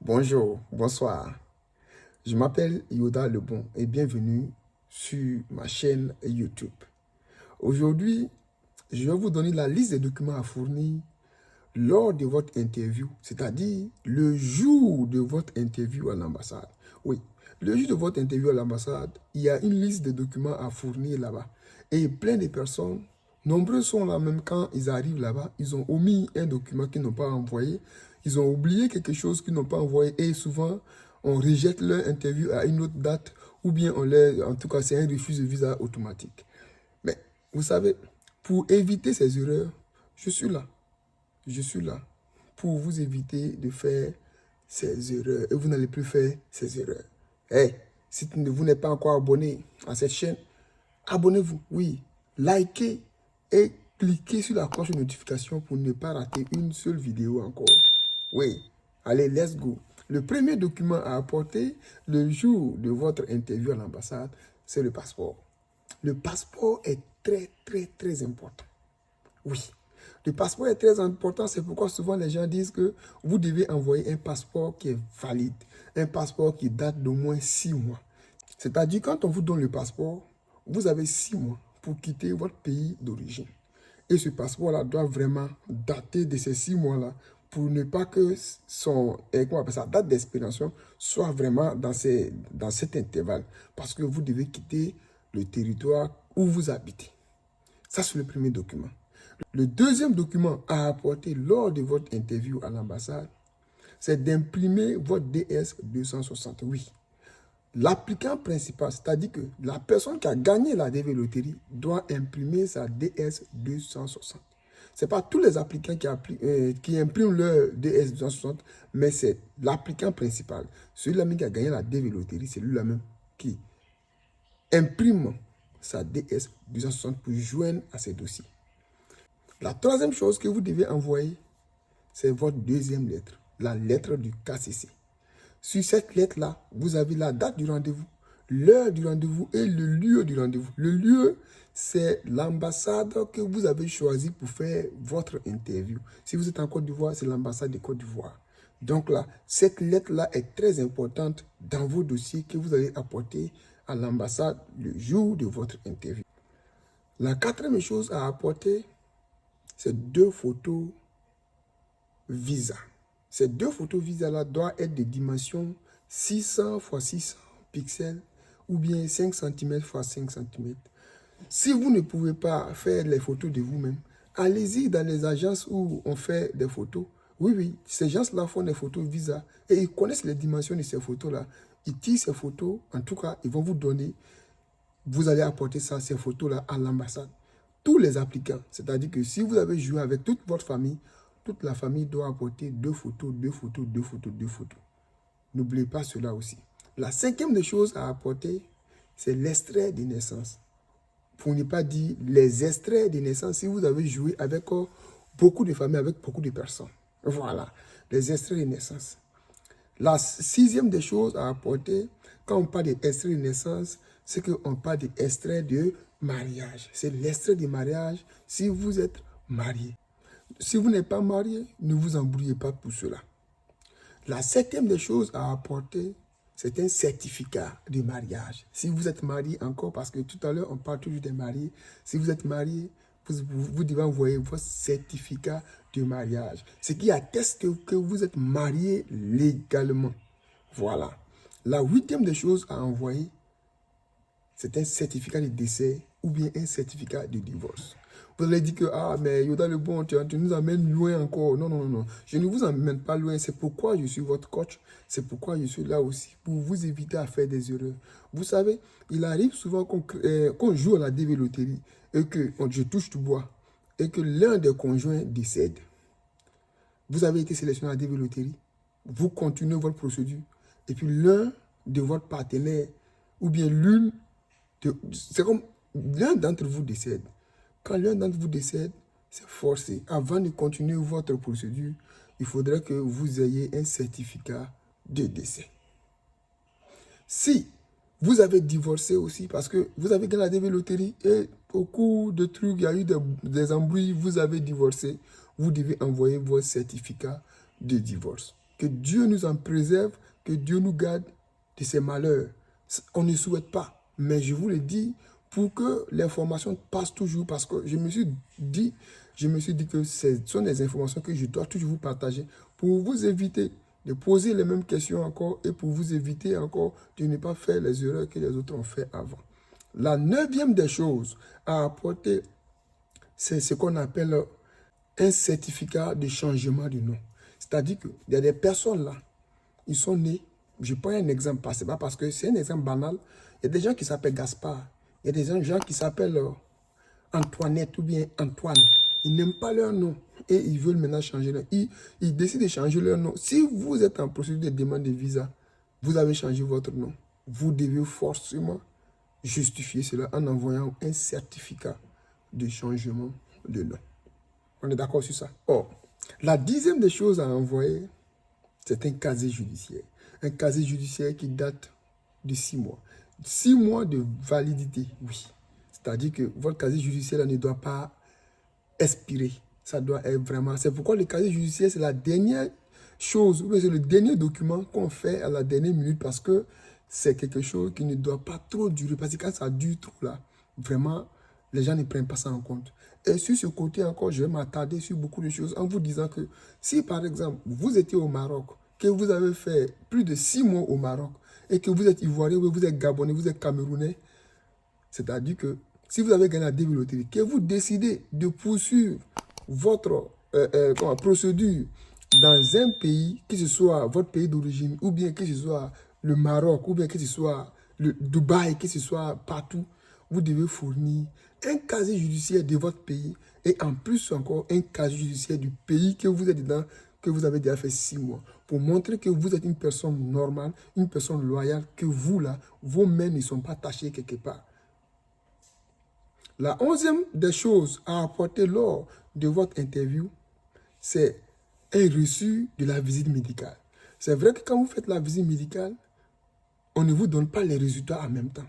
Bonjour, bonsoir. Je m'appelle Yoda Lebon et bienvenue sur ma chaîne YouTube. Aujourd'hui, je vais vous donner la liste des documents à fournir lors de votre interview, c'est-à-dire le jour de votre interview à l'ambassade. Oui, le jour de votre interview à l'ambassade, il y a une liste de documents à fournir là-bas. Et plein de personnes, nombreux sont là même quand ils arrivent là-bas, ils ont omis un document qu'ils n'ont pas envoyé, ils ont oublié quelque chose qu'ils n'ont pas envoyé et souvent, on rejette leur interview à une autre date ou bien en tout cas, c'est un refus de visa automatique. Mais vous savez, pour éviter ces erreurs, je suis là. Je suis là pour vous éviter de faire ces erreurs et vous n'allez plus faire ces erreurs. Hey, si vous n'êtes pas encore abonné à cette chaîne, abonnez-vous, oui, likez et cliquez sur la cloche de notification pour ne pas rater une seule vidéo encore. Oui, allez, let's go. Le premier document à apporter le jour de votre interview à l'ambassade, c'est le passeport. Le passeport est très important. Oui, le passeport est très important, c'est pourquoi souvent les gens disent que vous devez envoyer un passeport qui est valide, un passeport qui date d'au moins 6 mois. C'est-à-dire quand on vous donne le passeport, vous avez 6 mois pour quitter votre pays d'origine. Et ce passeport-là doit vraiment dater de ces 6 mois-là pour ne pas que sa date d'expiration soit vraiment dans cet intervalle. Parce que vous devez quitter le territoire où vous habitez. Ça, c'est le premier document. Le deuxième document à apporter lors de votre interview à l'ambassade, c'est d'imprimer votre DS 260. Oui, l'applicant principal, c'est-à-dire que la personne qui a gagné la DV Loterie doit imprimer sa DS 260. Ce n'est pas tous les applicants qui impriment leur DS 260, mais c'est l'applicant principal. Celui-là même qui a gagné la DV Loterie, c'est lui-là même qui imprime sa DS 260 pour joindre à ses dossiers. La troisième chose que vous devez envoyer, c'est votre deuxième lettre, la lettre du KCC. Sur cette lettre-là, vous avez la date du rendez-vous, l'heure du rendez-vous et le lieu du rendez-vous. Le lieu, c'est l'ambassade que vous avez choisi pour faire votre interview. Si vous êtes en Côte d'Ivoire, c'est l'ambassade de Côte d'Ivoire. Donc là, cette lettre-là est très importante dans vos dossiers que vous allez apporter à l'ambassade le jour de votre interview. La quatrième chose à apporter, c'est 2 photos Visa. Ces 2 photos Visa-là doivent être de dimension 600 x 600 pixels ou bien 5 cm x 5 cm. Si vous ne pouvez pas faire les photos de vous-même, allez-y dans les agences où on fait des photos. Oui, ces gens-là font des photos Visa et ils connaissent les dimensions de ces photos-là. Ils tirent ces photos, en tout cas, ils vont vous donner, vous allez apporter ces photos-là à l'ambassade. Tous les applicants, c'est-à-dire que si vous avez joué avec toute votre famille, toute la famille doit apporter 2 photos, 2 photos, 2 photos, 2 photos. N'oubliez pas cela aussi. La cinquième des choses à apporter, c'est l'extrait de naissance. Pour ne pas dire les extraits de naissance, si vous avez joué avec beaucoup de familles, avec beaucoup de personnes. Voilà, les extraits de naissance. La sixième des choses à apporter, quand on parle d'extrait de naissance, c'est qu'on parle d'extrait de mariage. C'est l'extrait de mariage si vous êtes marié. Si vous n'êtes pas marié, ne vous embrouillez pas pour cela. La septième des choses à apporter, c'est un certificat de mariage. Si vous êtes marié encore, parce que tout à l'heure, on parle toujours des mariés. Si vous êtes marié, vous devez envoyer votre certificat de mariage. Ce qui atteste que vous êtes marié légalement. Voilà. La huitième des choses à envoyer, c'est un certificat de décès ou bien un certificat de divorce. Vous allez dire que, ah, mais Yoda Lebon, tu nous amènes loin encore. Non. Je ne vous emmène pas loin. C'est pourquoi je suis votre coach. C'est pourquoi je suis là aussi, pour vous éviter à faire des erreurs. Vous savez, il arrive souvent qu'on joue à la DV Loterie et que je touche du bois et que l'un des conjoints décède. Vous avez été sélectionné à la DV Loterie. Vous continuez votre procédure. Et puis l'un de votre partenaire ou bien c'est comme l'un d'entre vous décède. Quand l'un d'entre vous décède, c'est forcé. Avant de continuer votre procédure, il faudrait que vous ayez un certificat de décès. Si vous avez divorcé aussi, parce que vous avez gagné la DV Loterie et au cours de trucs, il y a eu des embrouilles, vous avez divorcé, vous devez envoyer votre certificat de divorce. Que Dieu nous en préserve, que Dieu nous garde de ces malheurs. On ne souhaite pas. Mais je vous le dis, pour que l'information passe toujours, parce que je me suis dit que ce sont des informations que je dois toujours vous partager pour vous éviter de poser les mêmes questions encore et pour vous éviter encore de ne pas faire les erreurs que les autres ont fait avant. La 9e des choses à apporter, c'est ce qu'on appelle un certificat de changement de nom. C'est-à-dire qu'il y a des personnes là, ils sont nés, je prends un exemple, c'est pas parce que c'est un exemple banal, il y a des gens qui s'appellent Gaspard, il y a des gens qui s'appellent Antoinette ou bien Antoine. Ils n'aiment pas leur nom et ils veulent maintenant changer leur nom. Ils décident de changer leur nom. Si vous êtes en procédure de demande de visa, vous avez changé votre nom. Vous devez forcément justifier cela en envoyant un certificat de changement de nom. On est d'accord sur ça? Or, la 10e des choses à envoyer, c'est un casier judiciaire. Un casier judiciaire qui date de 6 mois. 6 mois de validité, oui. C'est-à-dire que votre casier judiciaire ne doit pas expirer. Ça doit être vraiment... C'est pourquoi le casier judiciaire, c'est la dernière chose, c'est le dernier document qu'on fait à la dernière minute parce que c'est quelque chose qui ne doit pas trop durer. Parce que quand ça dure trop là, vraiment, les gens ne prennent pas ça en compte. Et sur ce côté encore, je vais m'attarder sur beaucoup de choses en vous disant que si par exemple, vous étiez au Maroc, que vous avez fait plus de 6 mois au Maroc et que vous êtes Ivoirien, vous êtes Gabonais, vous êtes Camerounais, c'est-à-dire que si vous avez gagné la DV Loterie, que vous décidez de poursuivre votre procédure dans un pays, que ce soit votre pays d'origine, ou bien que ce soit le Maroc, ou bien que ce soit le Dubaï, que ce soit partout, vous devez fournir un casier judiciaire de votre pays et en plus encore un casier judiciaire du pays que vous êtes dedans, que vous avez déjà fait 6 mois, pour montrer que vous êtes une personne normale, une personne loyale, que vous là, vos mains ne sont pas tachées quelque part. La 11e des choses à apporter lors de votre interview, c'est un reçu de la visite médicale. C'est vrai que quand vous faites la visite médicale, on ne vous donne pas les résultats en même temps.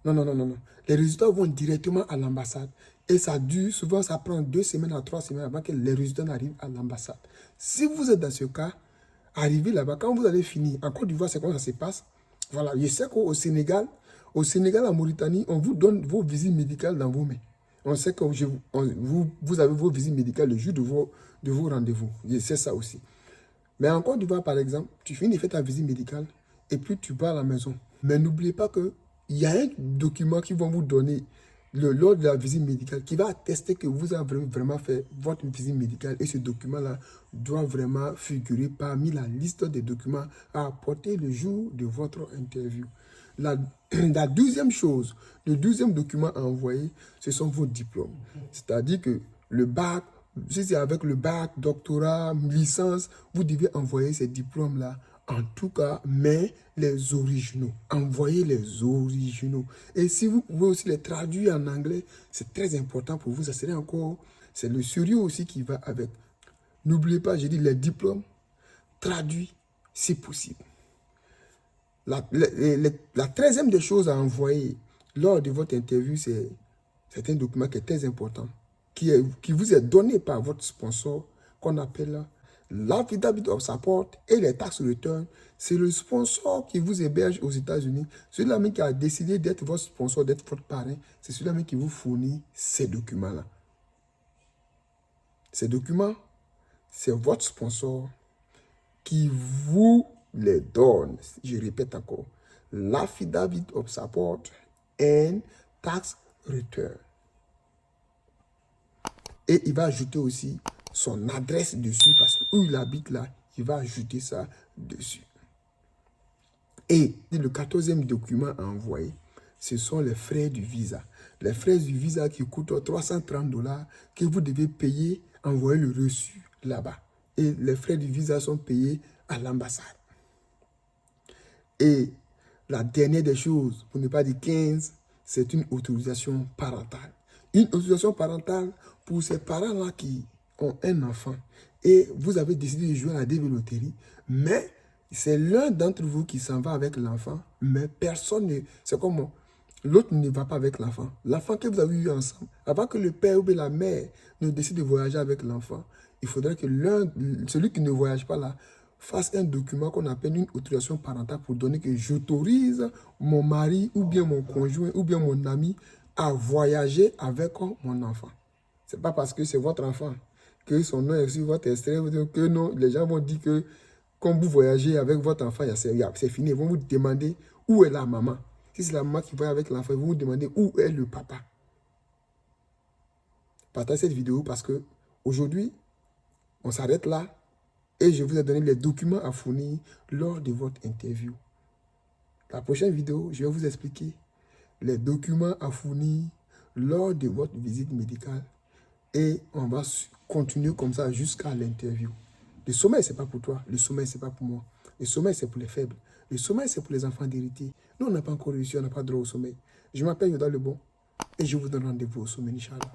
Non, non, non, non, non. Les résultats vont directement à l'ambassade. Et ça dure, souvent ça prend 2 semaines à 3 semaines avant que les résultats n'arrivent à l'ambassade. Si vous êtes dans ce cas, arrivez là-bas, quand vous allez finir, en Côte d'Ivoire, c'est comment ça se passe. Voilà, je sais qu'au Sénégal, en Mauritanie, on vous donne vos visites médicales dans vos mains. On sait que vous avez vos visites médicales le jour de vos rendez-vous. Je sais ça aussi. Mais en Côte d'Ivoire, par exemple, tu finis de faire ta visite médicale et puis tu vas à la maison. Mais n'oubliez pas qu'il y a un document qu'ils vont vous donner lors de la visite médicale qui va attester que vous avez vraiment fait votre visite médicale. Et ce document-là doit vraiment figurer parmi la liste des documents à apporter le jour de votre interview. La 12e chose, le 12e document à envoyer, ce sont vos diplômes. C'est-à-dire que le bac, si c'est avec le bac, doctorat, licence, vous devez envoyer ces diplômes-là. En tout cas, mais les originaux. Envoyez les originaux. Et si vous pouvez aussi les traduire en anglais, c'est très important pour vous. Ça serait encore... C'est le sérieux aussi qui va avec. N'oubliez pas, j'ai dit les diplômes traduits, si possible. La 13e des choses à envoyer lors de votre interview, c'est un document qui est très important, qui vous est donné par votre sponsor, qu'on appelle l'affidavit of support et les tax returns. C'est le sponsor qui vous héberge aux États-Unis. Celui-là même qui a décidé d'être votre sponsor, d'être votre parrain, c'est celui-là même qui vous fournit ces documents-là. Ces documents, c'est votre sponsor qui vous les donne. Je répète encore. L'affidavit of support and tax return. Et il va ajouter aussi son adresse dessus parce que où il habite là, il va ajouter ça dessus. Et le 14e document à envoyer, ce sont les frais du visa. Les frais du visa qui coûtent $330 que vous devez payer, envoyer le reçu là-bas. Et les frais du visa sont payés à l'ambassade. Et la dernière des choses, pour ne pas dire 15, c'est une autorisation parentale. Une autorisation parentale pour ces parents-là qui ont un enfant et vous avez décidé de jouer à la DV Loterie, mais c'est l'un d'entre vous qui s'en va avec l'enfant, mais personne ne... C'est comme l'autre ne va pas avec l'enfant. L'enfant que vous avez eu ensemble, avant que le père ou la mère ne décide de voyager avec l'enfant, il faudrait que celui qui ne voyage pas là, fasse un document qu'on appelle une autorisation parentale pour donner que j'autorise mon mari ou bien mon conjoint ou bien mon ami à voyager avec mon enfant. Ce n'est pas parce que c'est votre enfant que son nom est sur votre extrait que non, les gens vont dire que quand vous voyagez avec votre enfant, c'est fini. Ils vont vous demander où est la maman. Si c'est la maman qui voyage avec l'enfant, ils vont vous demander où est le papa. Partagez cette vidéo parce que aujourd'hui, on s'arrête là et je vous ai donné les documents à fournir lors de votre interview. La prochaine vidéo, je vais vous expliquer les documents à fournir lors de votre visite médicale et on va continuer comme ça jusqu'à l'interview. Le sommeil, ce n'est pas pour toi. Le sommeil, ce n'est pas pour moi. Le sommeil, c'est pour les faibles. Le sommeil, c'est pour les enfants d'héritiers. Nous, on n'a pas encore réussi, on n'a pas droit au sommeil. Je m'appelle Yoda Lebon et je vous donne rendez-vous au sommet, Inch'Allah.